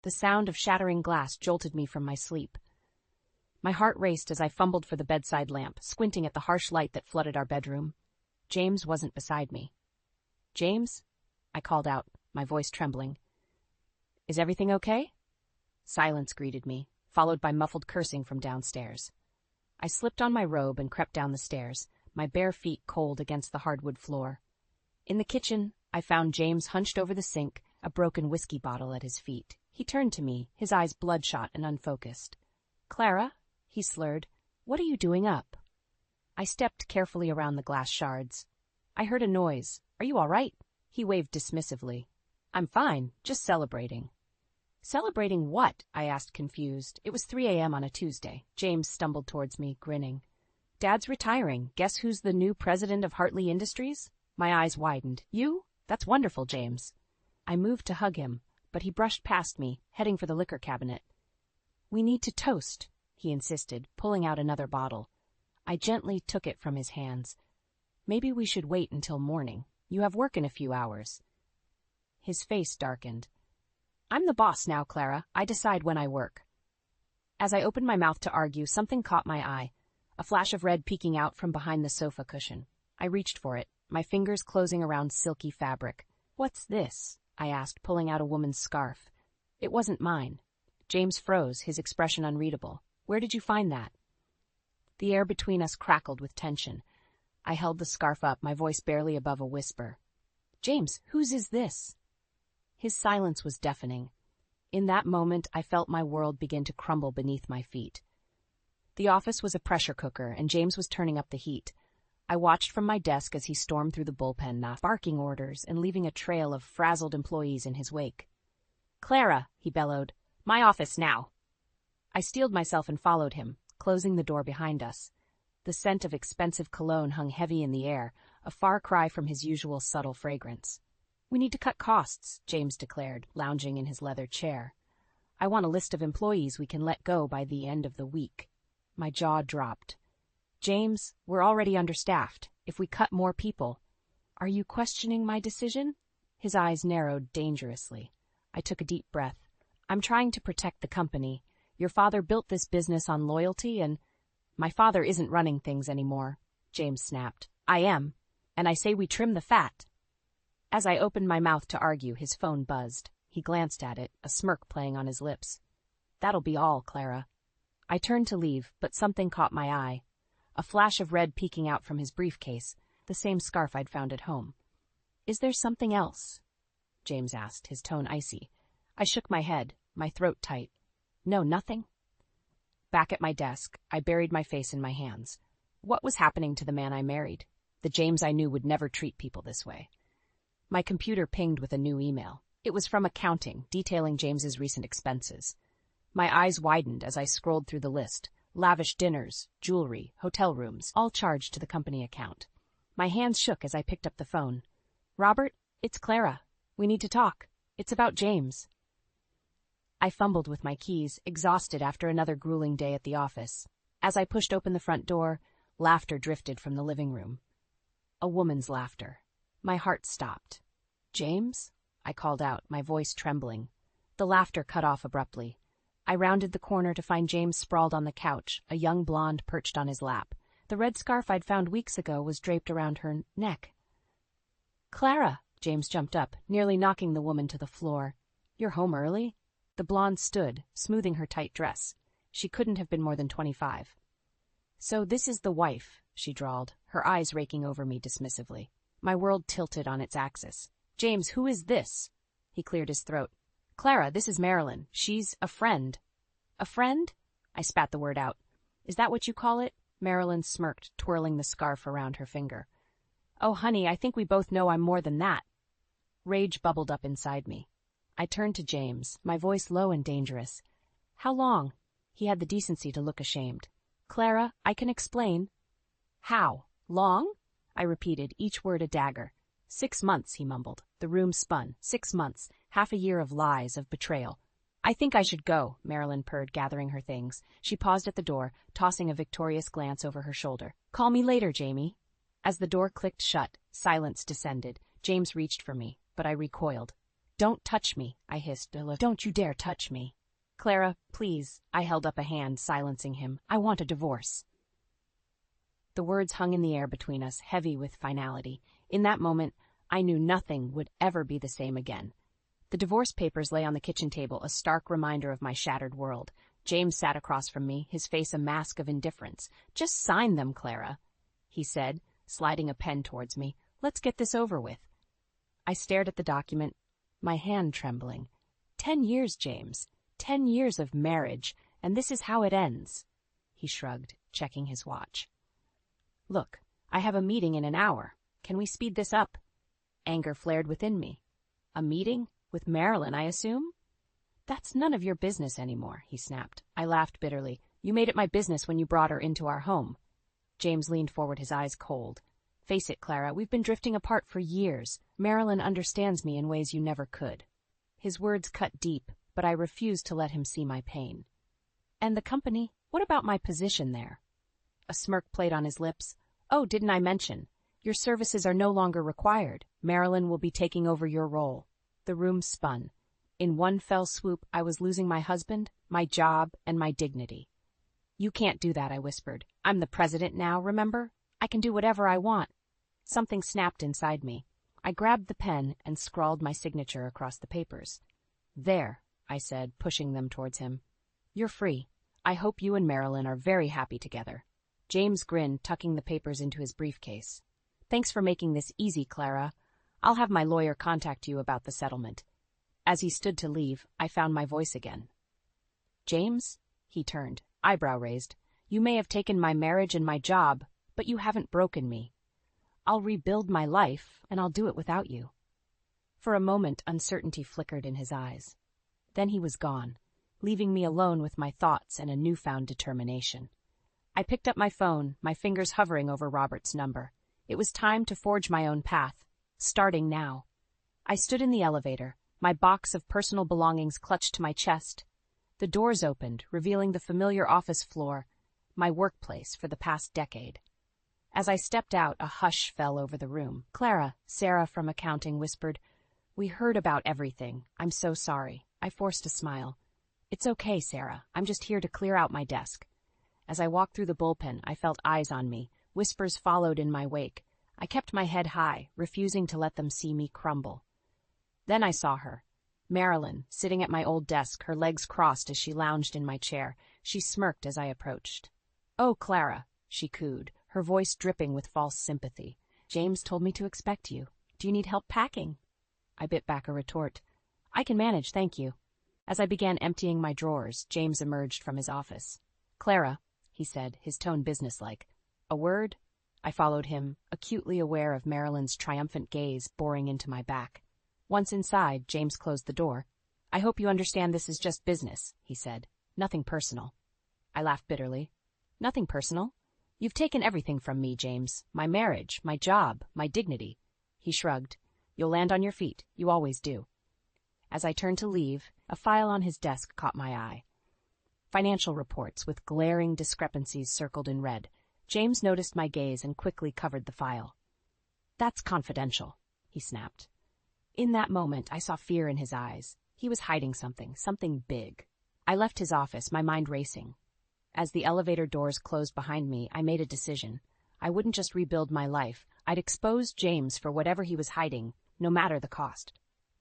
The sound of shattering glass jolted me from my sleep. My heart raced as I fumbled for the bedside lamp, squinting at the harsh light that flooded our bedroom. James wasn't beside me. "James?" I called out, my voice trembling. "Is everything okay?" Silence greeted me, followed by muffled cursing from downstairs. I slipped on my robe and crept down the stairs, my bare feet cold against the hardwood floor. In the kitchen, I found James hunched over the sink, a broken whiskey bottle at his feet. He turned to me, his eyes bloodshot and unfocused. "Clara?" he slurred. "What are you doing up?" I stepped carefully around the glass shards. "I heard a noise. Are you all right?" He waved dismissively. "I'm fine, just celebrating." "Celebrating what?" I asked, confused. It was 3 a.m. on a Tuesday. James stumbled towards me, grinning. "Dad's retiring. Guess who's the new president of Hartley Industries?" My eyes widened. "You? That's wonderful, James." I moved to hug him, but he brushed past me, heading for the liquor cabinet. "We need to toast," he insisted, pulling out another bottle. I gently took it from his hands. "Maybe we should wait until morning. You have work in a few hours." His face darkened. "I'm the boss now, Clara. I decide when I work." As I opened my mouth to argue, something caught my eye, a flash of red peeking out from behind the sofa cushion. I reached for it, my fingers closing around silky fabric. "What's this?" I asked, pulling out a woman's scarf. It wasn't mine. James froze, his expression unreadable. "Where did you find that?" The air between us crackled with tension. I held the scarf up, my voice barely above a whisper. "James, whose is this?" His silence was deafening. In that moment, I felt my world begin to crumble beneath my feet. The office was a pressure cooker, and James was turning up the heat. I watched from my desk as he stormed through the bullpen, barking orders and leaving a trail of frazzled employees in his wake. "Clara," he bellowed, "my office now." I steeled myself and followed him, closing the door behind us. The scent of expensive cologne hung heavy in the air, a far cry from his usual subtle fragrance. "We need to cut costs," James declared, lounging in his leather chair. "I want a list of employees we can let go by the end of the week." My jaw dropped. "James, we're already understaffed. If we cut more people—" "Are you questioning my decision?" His eyes narrowed dangerously. I took a deep breath. "I'm trying to protect the company. Your father built this business on loyalty and—" "My father isn't running things anymore," James snapped. "I am. And I say we trim the fat." As I opened my mouth to argue, his phone buzzed. He glanced at it, a smirk playing on his lips. "That'll be all, Clara." I turned to leave, but something caught my eye. A flash of red peeking out from his briefcase, the same scarf I'd found at home. "Is there something else?" James asked, his tone icy. I shook my head, my throat tight. "No, nothing." Back at my desk, I buried my face in my hands. What was happening to the man I married? The James I knew would never treat people this way. My computer pinged with a new email. It was from accounting, detailing James's recent expenses. My eyes widened as I scrolled through the list. Lavish dinners, jewelry, hotel rooms, all charged to the company account. My hands shook as I picked up the phone. "Robert, it's Clara. We need to talk. It's about James." I fumbled with my keys, exhausted after another grueling day at the office. As I pushed open the front door, laughter drifted from the living room. A woman's laughter. My heart stopped. "James?" I called out, my voice trembling. The laughter cut off abruptly. I rounded the corner to find James sprawled on the couch, a young blonde perched on his lap. The red scarf I'd found weeks ago was draped around her neck. "Clara!" James jumped up, nearly knocking the woman to the floor. "You're home early?" The blonde stood, smoothing her tight dress. She couldn't have been more than 25. "So this is the wife," she drawled, her eyes raking over me dismissively. My world tilted on its axis. "James, who is this?" He cleared his throat. "Clara, this is Marilyn. She's a friend." "A friend?" I spat the word out. "Is that what you call it?" Marilyn smirked, twirling the scarf around her finger. "Oh, honey, I think we both know I'm more than that." Rage bubbled up inside me. I turned to James, my voice low and dangerous. "How long?" He had the decency to look ashamed. "Clara, I can explain." "How? Long?" I repeated, each word a dagger. 6 months, he mumbled. The room spun. 6 months. Half a year of lies, of betrayal. "I think I should go," Marilyn purred, gathering her things. She paused at the door, tossing a victorious glance over her shoulder. "Call me later, Jamie." As the door clicked shut, silence descended. James reached for me, but I recoiled. Don't touch me, I hissed. Don't you dare touch me. Clara, please. I held up a hand, silencing him. I want a divorce. The words hung in the air between us, heavy with finality. In that moment, I knew nothing would ever be the same again. The divorce papers lay on the kitchen table, a stark reminder of my shattered world. James sat across from me, his face a mask of indifference. Just sign them, Clara, he said, sliding a pen towards me. Let's get this over with. I stared at the document, my hand trembling. 10 years, James. 10 years of marriage, and this is how it ends. He shrugged, checking his watch. Look, I have a meeting in an hour. Can we speed this up? Anger flared within me. A meeting? With Marilyn, I assume? That's none of your business anymore, he snapped. I laughed bitterly. You made it my business when you brought her into our home. James leaned forward, his eyes cold. Face it, Clara, we've been drifting apart for years. Marilyn understands me in ways you never could. His words cut deep, but I refused to let him see my pain. And the company? What about my position there? A smirk played on his lips. Oh, didn't I mention? Your services are no longer required. Marilyn will be taking over your role. The room spun. In one fell swoop, I was losing my husband, my job, and my dignity. You can't do that, I whispered. I'm the president now, remember? I can do whatever I want. Something snapped inside me. I grabbed the pen and scrawled my signature across the papers. There, I said, pushing them towards him. You're free. I hope you and Marilyn are very happy together. James grinned, tucking the papers into his briefcase. Thanks for making this easy, Clara. I'll have my lawyer contact you about the settlement. As he stood to leave, I found my voice again. James? He turned, eyebrow raised. You may have taken my marriage and my job, but you haven't broken me. I'll rebuild my life, and I'll do it without you. For a moment, uncertainty flickered in his eyes. Then he was gone, leaving me alone with my thoughts and a newfound determination. I picked up my phone, my fingers hovering over Robert's number. It was time to forge my own path, starting now. I stood in the elevator, my box of personal belongings clutched to my chest. The doors opened, revealing the familiar office floor, my workplace for the past decade. As I stepped out, a hush fell over the room. Clara, Sarah from accounting whispered, We heard about everything. I'm so sorry. I forced a smile. It's okay, Sarah. I'm just here to clear out my desk. As I walked through the bullpen, I felt eyes on me. Whispers followed in my wake. I kept my head high, refusing to let them see me crumble. Then I saw her. Marilyn, sitting at my old desk, her legs crossed as she lounged in my chair. She smirked as I approached. Oh, Clara, she cooed, her voice dripping with false sympathy. James told me to expect you. Do you need help packing? I bit back a retort. I can manage, thank you. As I began emptying my drawers, James emerged from his office. Clara, he said, his tone businesslike. A word? I followed him, acutely aware of Marilyn's triumphant gaze boring into my back. Once inside, James closed the door. I hope you understand this is just business, he said. Nothing personal. I laughed bitterly. Nothing personal? You've taken everything from me, James. My marriage, my job, my dignity. He shrugged. You'll land on your feet. You always do. As I turned to leave, a file on his desk caught my eye. Financial reports with glaring discrepancies circled in red. James noticed my gaze and quickly covered the file. That's confidential, he snapped. In that moment, I saw fear in his eyes. He was hiding something, something big. I left his office, my mind racing. As the elevator doors closed behind me, I made a decision. I wouldn't just rebuild my life. I'd expose James for whatever he was hiding, no matter the cost.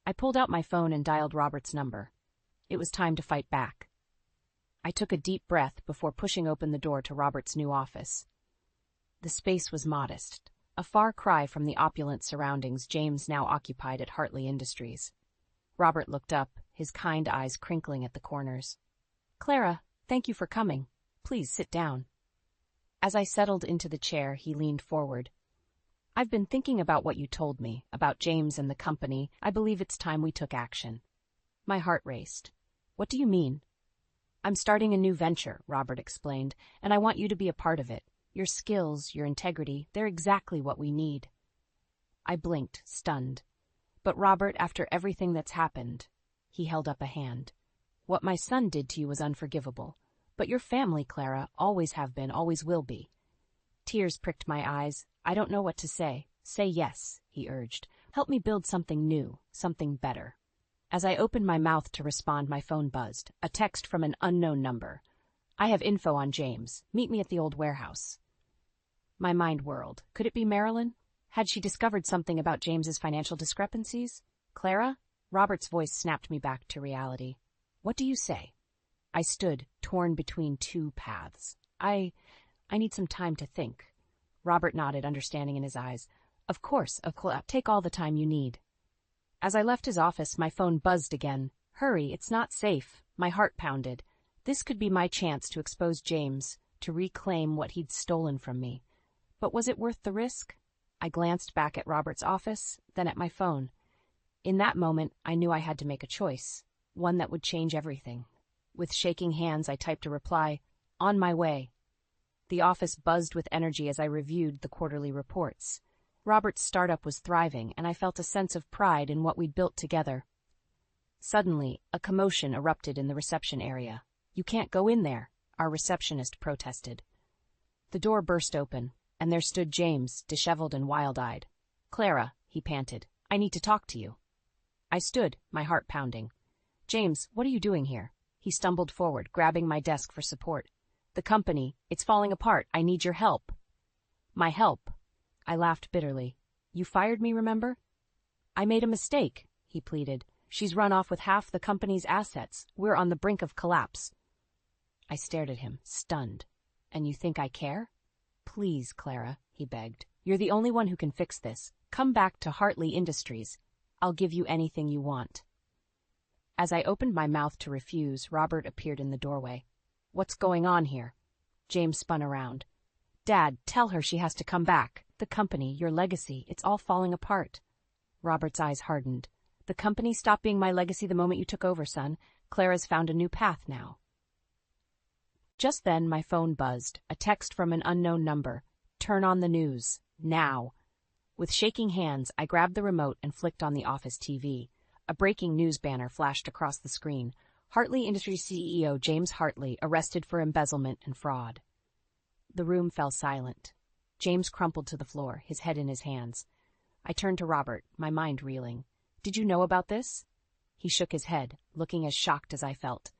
I pulled out my phone and dialed Robert's number. It was time to fight back. I took a deep breath before pushing open the door to Robert's new office. The space was modest, a far cry from the opulent surroundings James now occupied at Hartley Industries. Robert looked up, his kind eyes crinkling at the corners. Clara, thank you for coming. Please sit down. As I settled into the chair, he leaned forward. I've been thinking about what you told me, about James and the company. I believe it's time we took action. My heart raced. What do you mean? I'm starting a new venture, Robert explained, and I want you to be a part of it. Your skills, your integrity, they're exactly what we need. I blinked, stunned. But Robert, after everything that's happened, he held up a hand. What my son did to you was unforgivable. But your family, Clara, always have been, always will be. Tears pricked my eyes. I don't know what to say. Say yes, he urged. Help me build something new, something better. As I opened my mouth to respond, my phone buzzed. A text from an unknown number. I have info on James. Meet me at the old warehouse. My mind whirled. Could it be Marilyn? Had she discovered something about James's financial discrepancies? Clara? Robert's voice snapped me back to reality. What do you say? I stood, torn between two paths. I need some time to think. Robert nodded, understanding in his eyes. Of course, take all the time you need. As I left his office, my phone buzzed again. Hurry, it's not safe. My heart pounded. This could be my chance to expose James, to reclaim what he'd stolen from me. But was it worth the risk? I glanced back at Robert's office, then at my phone. In that moment, I knew I had to make a choice, one that would change everything. With shaking hands, I typed a reply, "On my way." The office buzzed with energy as I reviewed the quarterly reports. Robert's startup was thriving, and I felt a sense of pride in what we'd built together. Suddenly, a commotion erupted in the reception area. "You can't go in there," our receptionist protested. The door burst open, and there stood James, disheveled and wild-eyed. "Clara," he panted, "I need to talk to you." I stood, my heart pounding. "James, what are you doing here?" He stumbled forward, grabbing my desk for support. "The company, it's falling apart. I need your help." "My help?" I laughed bitterly. "You fired me, remember?" "I made a mistake," he pleaded. "She's run off with half the company's assets. We're on the brink of collapse." I stared at him, stunned. "And you think I care?" "Please, Clara," he begged. "You're the only one who can fix this. Come back to Hartley Industries. I'll give you anything you want." As I opened my mouth to refuse, Robert appeared in the doorway. "What's going on here?" James spun around. "Dad, tell her she has to come back. The company, your legacy, it's all falling apart." Robert's eyes hardened. "The company stopped being my legacy the moment you took over, son. Clara's found a new path now." Just then, my phone buzzed, a text from an unknown number. "Turn on the news. Now." With shaking hands, I grabbed the remote and flicked on the office TV. A breaking news banner flashed across the screen. Hartley Industries CEO James Hartley arrested for embezzlement and fraud. The room fell silent. James crumpled to the floor, his head in his hands. I turned to Robert, my mind reeling. "Did you know about this?" He shook his head, looking as shocked as I felt.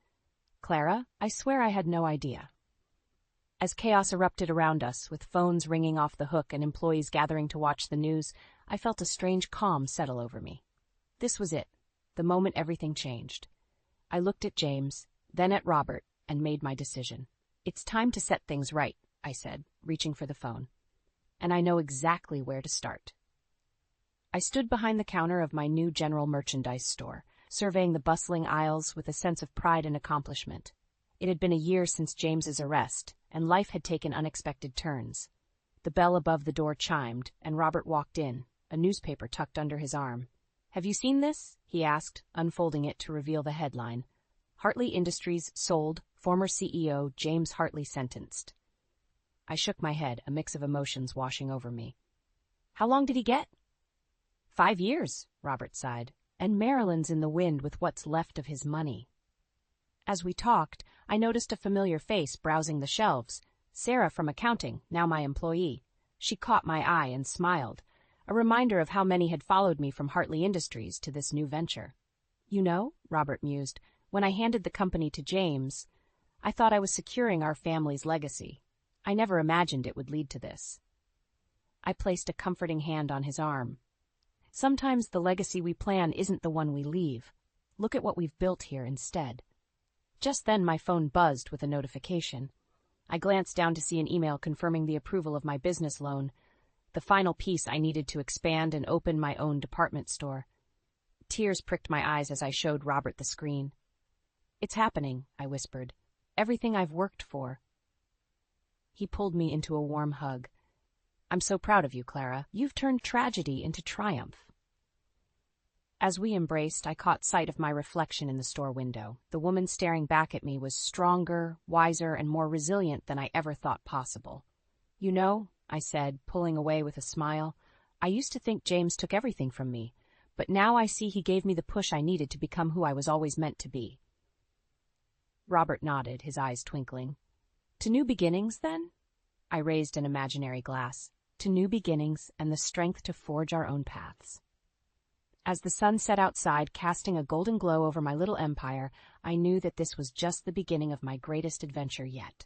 "Clara, I swear I had no idea." As chaos erupted around us, with phones ringing off the hook and employees gathering to watch the news, I felt a strange calm settle over me. This was it, the moment everything changed. I looked at James, then at Robert, and made my decision. "It's time to set things right," I said, reaching for the phone. "And I know exactly where to start." I stood behind the counter of my new general merchandise store, surveying the bustling aisles with a sense of pride and accomplishment. It had been a year since James's arrest, and life had taken unexpected turns. The bell above the door chimed, and Robert walked in, a newspaper tucked under his arm. "Have you seen this?" he asked, unfolding it to reveal the headline. "Hartley Industries sold, former CEO James Hartley sentenced." I shook my head, a mix of emotions washing over me. "How long did he get?" 5 years, Robert sighed, "and Marilyn's in the wind with what's left of his money." As we talked, I noticed a familiar face browsing the shelves. Sarah from accounting, now my employee. She caught my eye and smiled, a reminder of how many had followed me from Hartley Industries to this new venture. "You know," Robert mused, "when I handed the company to James, I thought I was securing our family's legacy. I never imagined it would lead to this." I placed a comforting hand on his arm. "Sometimes the legacy we plan isn't the one we leave. Look at what we've built here instead." Just then my phone buzzed with a notification. I glanced down to see an email confirming the approval of my business loan, the final piece I needed to expand and open my own department store. Tears pricked my eyes as I showed Robert the screen. "It's happening," I whispered. "Everything I've worked for." He pulled me into a warm hug. "I'm so proud of you, Clara. You've turned tragedy into triumph." As we embraced, I caught sight of my reflection in the store window. The woman staring back at me was stronger, wiser, and more resilient than I ever thought possible. "You know," I said, pulling away with a smile, "I used to think James took everything from me, but now I see he gave me the push I needed to become who I was always meant to be." Robert nodded, his eyes twinkling. "To new beginnings, then?" I raised an imaginary glass. "To new beginnings and the strength to forge our own paths." As the sun set outside, casting a golden glow over my little empire, I knew that this was just the beginning of my greatest adventure yet.